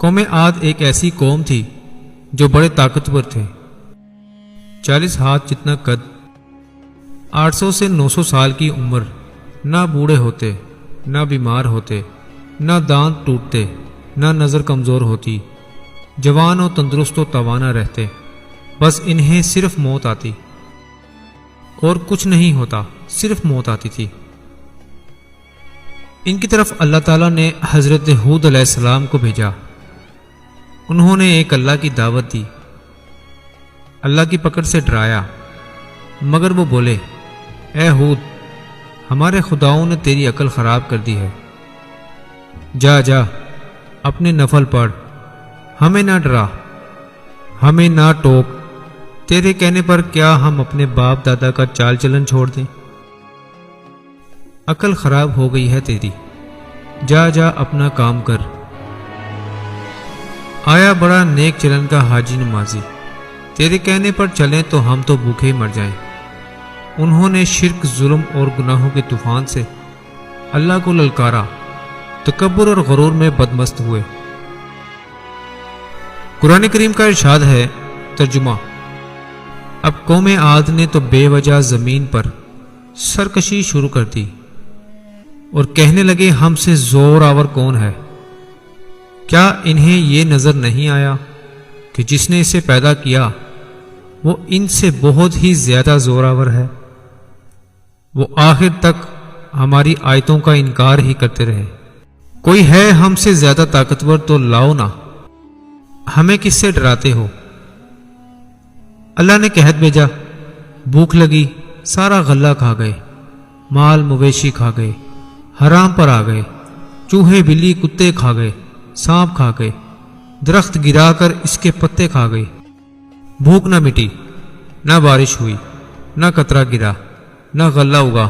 قوم عاد ایک ایسی قوم تھی جو بڑے طاقتور تھے، 40 ہاتھ جتنا قد، 800 سے 900 سال کی عمر، نہ بوڑھے ہوتے، نہ بیمار ہوتے، نہ دانت ٹوٹتے، نہ نظر کمزور ہوتی، جوان و تندرست و توانا رہتے، بس انہیں صرف موت آتی اور کچھ نہیں ہوتا، صرف موت آتی تھی۔ ان کی طرف اللہ تعالیٰ نے حضرت ہود علیہ السلام کو بھیجا۔ انہوں نے ایک اللہ کی دعوت دی، اللہ کی پکڑ سے ڈرایا، مگر وہ بولے، اے ہود، ہمارے خداؤں نے تیری عقل خراب کر دی ہے، جا جا اپنے نفل پڑھ، ہمیں نہ ڈرا، ہمیں نہ ٹوک، تیرے کہنے پر کیا ہم اپنے باپ دادا کا چال چلن چھوڑ دیں؟ عقل خراب ہو گئی ہے تیری، جا جا اپنا کام کر۔ آیا بڑا نیک چلن کا حاجی نمازی، تیرے کہنے پر چلیں تو ہم تو بھوکے ہی مر جائیں۔ انہوں نے شرک، ظلم اور گناہوں کے طوفان سے اللہ کو للکارا، تکبر اور غرور میں بدمست ہوئے۔ قرآن کریم کا ارشاد ہے، ترجمہ: اب قوم عاد نے تو بے وجہ زمین پر سرکشی شروع کر دی اور کہنے لگے، ہم سے زور آور کون ہے؟ کیا انہیں یہ نظر نہیں آیا کہ جس نے اسے پیدا کیا وہ ان سے بہت ہی زیادہ زور آور ہے؟ وہ آخر تک ہماری آیتوں کا انکار ہی کرتے رہے۔ کوئی ہے ہم سے زیادہ طاقتور تو لاؤ نا، ہمیں کس سے ڈراتے ہو؟ اللہ نے قحط بھیجا، بھوک لگی، سارا غلہ کھا گئے، مال مویشی کھا گئے، حرام پر آ گئے، چوہے بلی کتے کھا گئے، سانپ کھا گئے، درخت گرا کر اس کے پتے کھا گئے، بھوک نہ مٹی، نہ بارش ہوئی، نہ قطرہ گرا، نہ غلہ اگا۔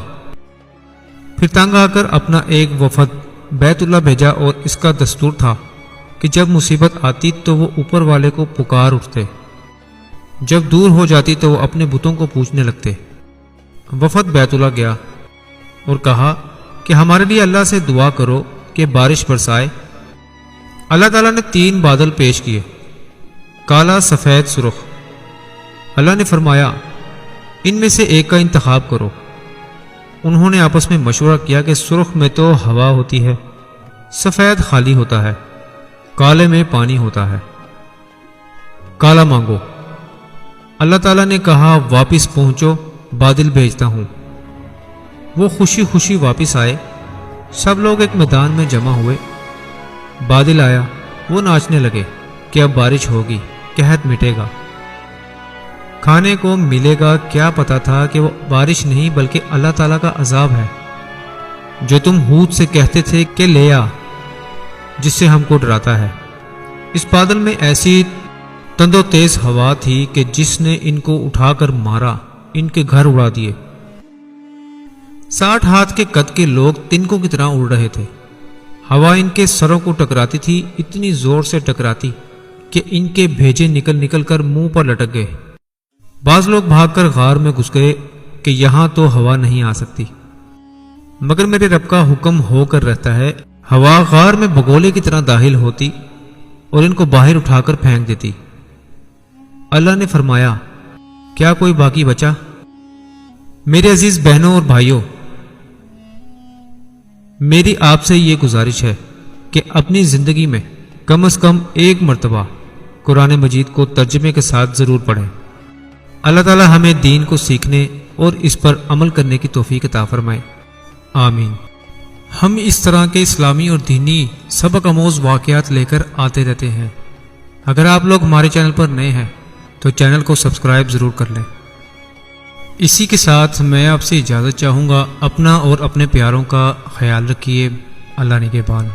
پھر تنگ آ کر اپنا ایک وفد بیت اللہ بھیجا، اور اس کا دستور تھا کہ جب مصیبت آتی تو وہ اوپر والے کو پکار اٹھتے، جب دور ہو جاتی تو وہ اپنے بتوں کو پوجنے لگتے۔ وفد بیت اللہ گیا اور کہا کہ ہمارے لیے اللہ سے دعا کرو کہ بارش برسائے۔ اللہ تعالیٰ نے 3 بادل پیش کیے، کالا، سفید، سرخ۔ اللہ نے فرمایا، ان میں سے ایک کا انتخاب کرو۔ انہوں نے آپس میں مشورہ کیا کہ سرخ میں تو ہوا ہوتی ہے، سفید خالی ہوتا ہے، کالے میں پانی ہوتا ہے، کالا مانگو۔ اللہ تعالیٰ نے کہا، واپس پہنچو، بادل بھیجتا ہوں۔ وہ خوشی خوشی واپس آئے، سب لوگ ایک میدان میں جمع ہوئے۔ بادل آیا، وہ ناچنے لگے کہ اب بارش ہوگی، قحط مٹے گا، کھانے کو ملے گا۔ کیا پتا تھا کہ وہ بارش نہیں بلکہ اللہ تعالیٰ کا عذاب ہے، جو تم ہود سے کہتے تھے کہ لے آ، جس سے ہم کو ڈراتا ہے۔ اس بادل میں ایسی تند و تیز ہوا تھی کہ جس نے ان کو اٹھا کر مارا، ان کے گھر اڑا دیے۔ 60 ہاتھ کے قد کے لوگ تنکوں کی طرح اڑ رہے تھے۔ ہوا ان کے سروں کو ٹکراتی تھی، اتنی زور سے ٹکراتی کہ ان کے بھیجے نکل نکل کر منہ پر لٹک گئے۔ بعض لوگ بھاگ کر غار میں گھس گئے کہ یہاں تو ہوا نہیں آ سکتی، مگر میرے رب کا حکم ہو کر رہتا ہے۔ ہوا غار میں بگولے کی طرح داخل ہوتی اور ان کو باہر اٹھا کر پھینک دیتی۔ اللہ نے فرمایا، کیا کوئی باقی بچا؟ میرے عزیز بہنوں اور بھائیوں، میری آپ سے یہ گزارش ہے کہ اپنی زندگی میں کم از کم ایک مرتبہ قرآن مجید کو ترجمے کے ساتھ ضرور پڑھیں۔ اللہ تعالی ہمیں دین کو سیکھنے اور اس پر عمل کرنے کی توفیق عطا فرمائے، آمین۔ ہم اس طرح کے اسلامی اور دینی سبق آموز واقعات لے کر آتے رہتے ہیں۔ اگر آپ لوگ ہمارے چینل پر نئے ہیں تو چینل کو سبسکرائب ضرور کر لیں۔ اسی کے ساتھ میں آپ سے اجازت چاہوں گا۔ اپنا اور اپنے پیاروں کا خیال رکھیے۔ اللہ نگہبان۔